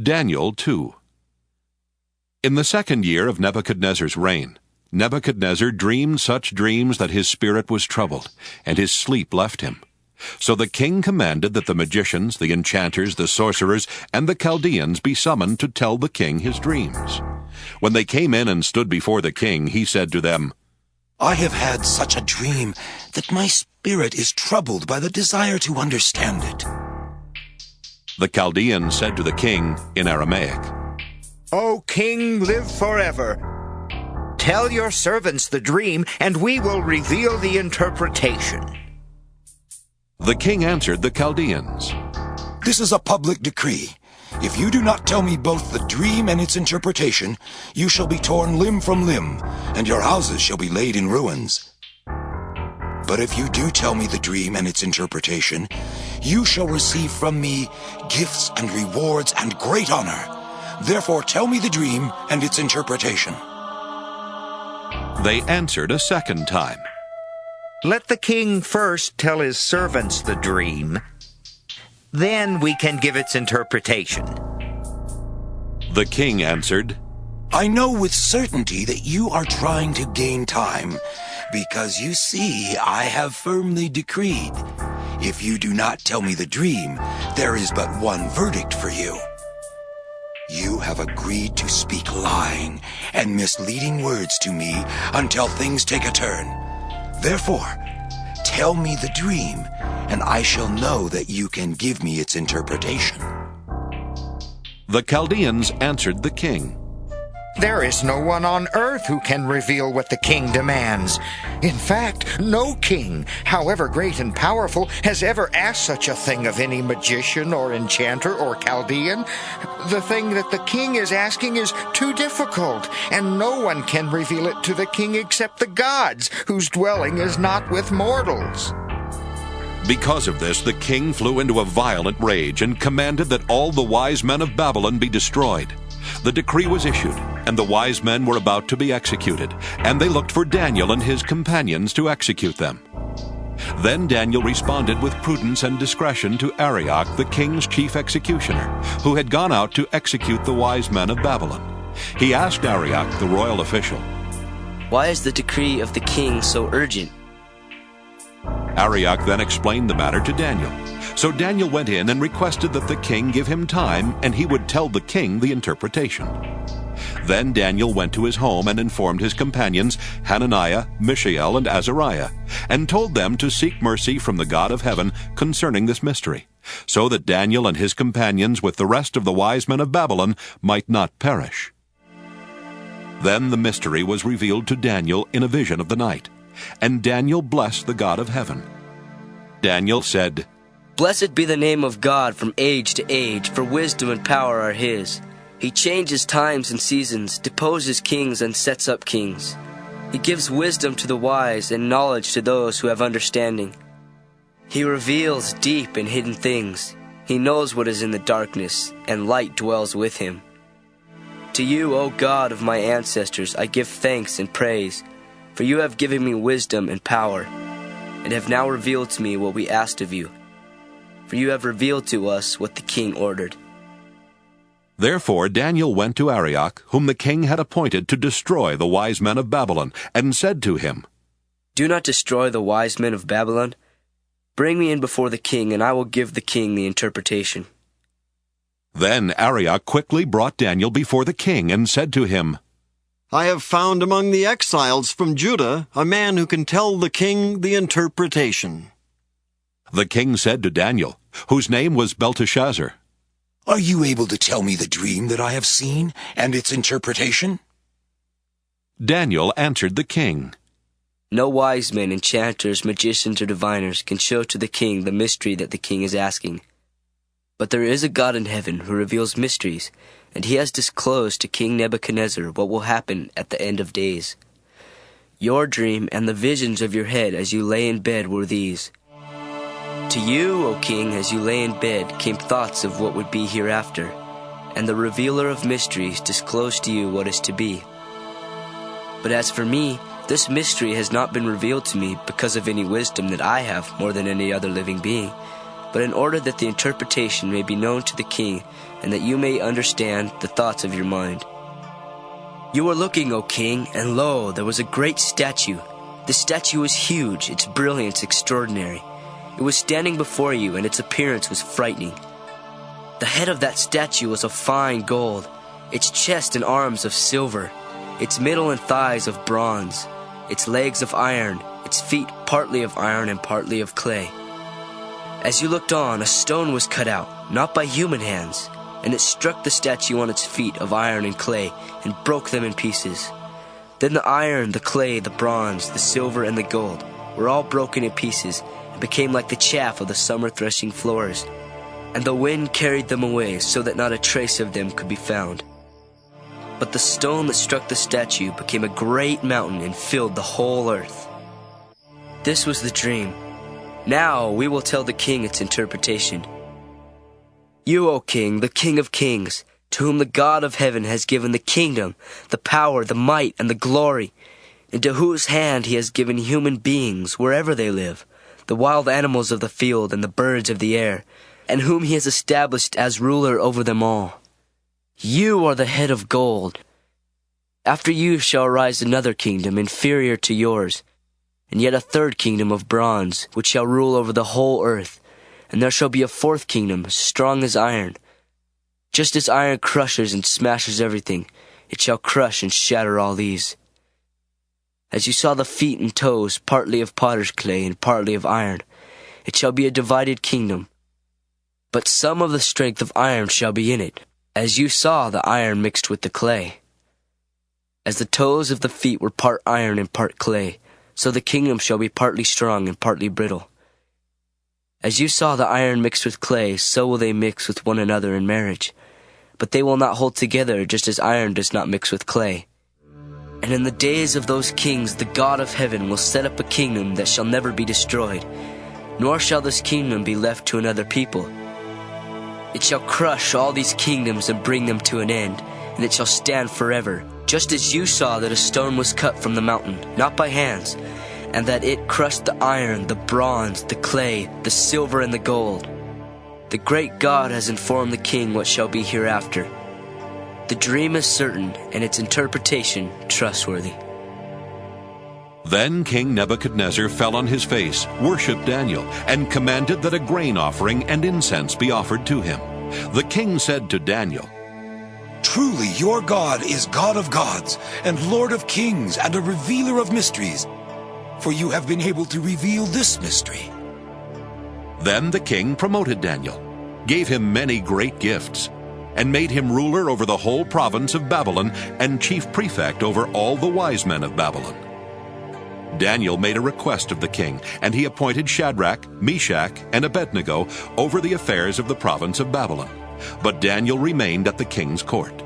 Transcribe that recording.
Daniel 2. In the 2nd year of Nebuchadnezzar's reign, Nebuchadnezzar dreamed such dreams that his spirit was troubled, and his sleep left him. So the king commanded that the magicians, the enchanters, the sorcerers, and the Chaldeans be summoned to tell the king his dreams. When they came in and stood before the king, he said to them, I have had such a dream that my spirit is troubled by the desire to understand it. The Chaldeans said to the king in Aramaic, O king, live forever. Tell your servants the dream, and we will reveal the interpretation. The king answered the Chaldeans, This is a public decree. If you do not tell me both the dream and its interpretation, you shall be torn limb from limb, and your houses shall be laid in ruins. But if you do tell me the dream and its interpretation, you shall receive from me gifts and rewards and great honor. Therefore tell me the dream and its interpretation. They answered a second time, Let the king first tell his servants the dream. Then we can give its interpretation. The king answered, I know with certainty that you are trying to gain time, because you see I have firmly decreed. If you do not tell me the dream, there is but one verdict for you. You have agreed to speak lying and misleading words to me until things take a turn. Therefore, tell me the dream, and I shall know that you can give me its interpretation. The Chaldeans answered the king, There is no one on earth who can reveal what the king demands. In fact, no king, however great and powerful, has ever asked such a thing of any magician or enchanter or Chaldean. The thing that the king is asking is too difficult, and no one can reveal it to the king except the gods, whose dwelling is not with mortals. Because of this, the king flew into a violent rage and commanded that all the wise men of Babylon be destroyed. The decree was issued, and the wise men were about to be executed, and they looked for Daniel and his companions to execute them. Then Daniel responded with prudence and discretion to Arioch, the king's chief executioner, who had gone out to execute the wise men of Babylon. He asked Arioch, the royal official, Why is the decree of the king so urgent? Arioch then explained the matter to Daniel. So Daniel went in and requested that the king give him time, and he would tell the king the interpretation. Then Daniel went to his home and informed his companions, Hananiah, Mishael, and Azariah, and told them to seek mercy from the God of heaven concerning this mystery, so that Daniel and his companions with the rest of the wise men of Babylon might not perish. Then the mystery was revealed to Daniel in a vision of the night, and Daniel blessed the God of heaven. Daniel said, Blessed be the name of God from age to age, for wisdom and power are his. He changes times and seasons, deposes kings and sets up kings. He gives wisdom to the wise and knowledge to those who have understanding. He reveals deep and hidden things. He knows what is in the darkness, and light dwells with him. To you, O God of my ancestors, I give thanks and praise, for you have given me wisdom and power, and have now revealed to me what we asked of you. For you have revealed to us what the king ordered. Therefore Daniel went to Arioch, whom the king had appointed to destroy the wise men of Babylon, and said to him, Do not destroy the wise men of Babylon. Bring me in before the king, and I will give the king the interpretation. Then Arioch quickly brought Daniel before the king, and said to him, I have found among the exiles from Judah a man who can tell the king the interpretation. The king said to Daniel, whose name was Belteshazzar, Are you able to tell me the dream that I have seen and its interpretation? Daniel answered the king, No wise men, enchanters, magicians, or diviners can show to the king the mystery that the king is asking. But there is a God in heaven who reveals mysteries, and he has disclosed to King Nebuchadnezzar what will happen at the end of days. Your dream and the visions of your head as you lay in bed were these. To you, O king, as you lay in bed, came thoughts of what would be hereafter, and the revealer of mysteries disclosed to you what is to be. But as for me, this mystery has not been revealed to me because of any wisdom that I have more than any other living being. but in order that the interpretation may be known to the king, and that you may understand the thoughts of your mind. You were looking, O king, and lo, there was a great statue. The statue was huge, its brilliance extraordinary. It was standing before you, and its appearance was frightening. The head of that statue was of fine gold, its chest and arms of silver, its middle and thighs of bronze, its legs of iron, its feet partly of iron and partly of clay. As you looked on, a stone was cut out, not by human hands, and it struck the statue on its feet of iron and clay, and broke them in pieces. Then the iron, the clay, the bronze, the silver, and the gold were all broken in pieces, and became like the chaff of the summer threshing floors. And the wind carried them away, so that not a trace of them could be found. But the stone that struck the statue became a great mountain and filled the whole earth. This was the dream. Now we will tell the king its interpretation. You, O king, the King of kings, to whom the God of heaven has given the kingdom, the power, the might, and the glory, into whose hand he has given human beings wherever they live, the wild animals of the field and the birds of the air, and whom he has established as ruler over them all. You are the head of gold. After you shall arise another kingdom inferior to yours, and yet a third kingdom of bronze, which shall rule over the whole earth. And there shall be a fourth kingdom, strong as iron. Just as iron crushes and smashes everything, it shall crush and shatter all these. As you saw the feet and toes, partly of potter's clay and partly of iron, it shall be a divided kingdom. But some of the strength of iron shall be in it, as you saw the iron mixed with the clay. As the toes of the feet were part iron and part clay, so the kingdom shall be partly strong and partly brittle. As you saw the iron mixed with clay, so will they mix with one another in marriage. But they will not hold together, just as iron does not mix with clay. And in the days of those kings the God of heaven will set up a kingdom that shall never be destroyed, nor shall this kingdom be left to another people. It shall crush all these kingdoms and bring them to an end, and it shall stand forever, just as you saw that a stone was cut from the mountain, not by hands, and that it crushed the iron, the bronze, the clay, the silver, and the gold. The great God has informed the king what shall be hereafter. The dream is certain, and its interpretation trustworthy. Then King Nebuchadnezzar fell on his face, worshipped Daniel, and commanded that a grain offering and incense be offered to him. The king said to Daniel, Truly your God is God of gods, and Lord of kings, and a revealer of mysteries. For you have been able to reveal this mystery. Then the king promoted Daniel, gave him many great gifts, and made him ruler over the whole province of Babylon and chief prefect over all the wise men of Babylon. Daniel made a request of the king, and he appointed Shadrach, Meshach, and Abednego over the affairs of the province of Babylon. But Daniel remained at the king's court.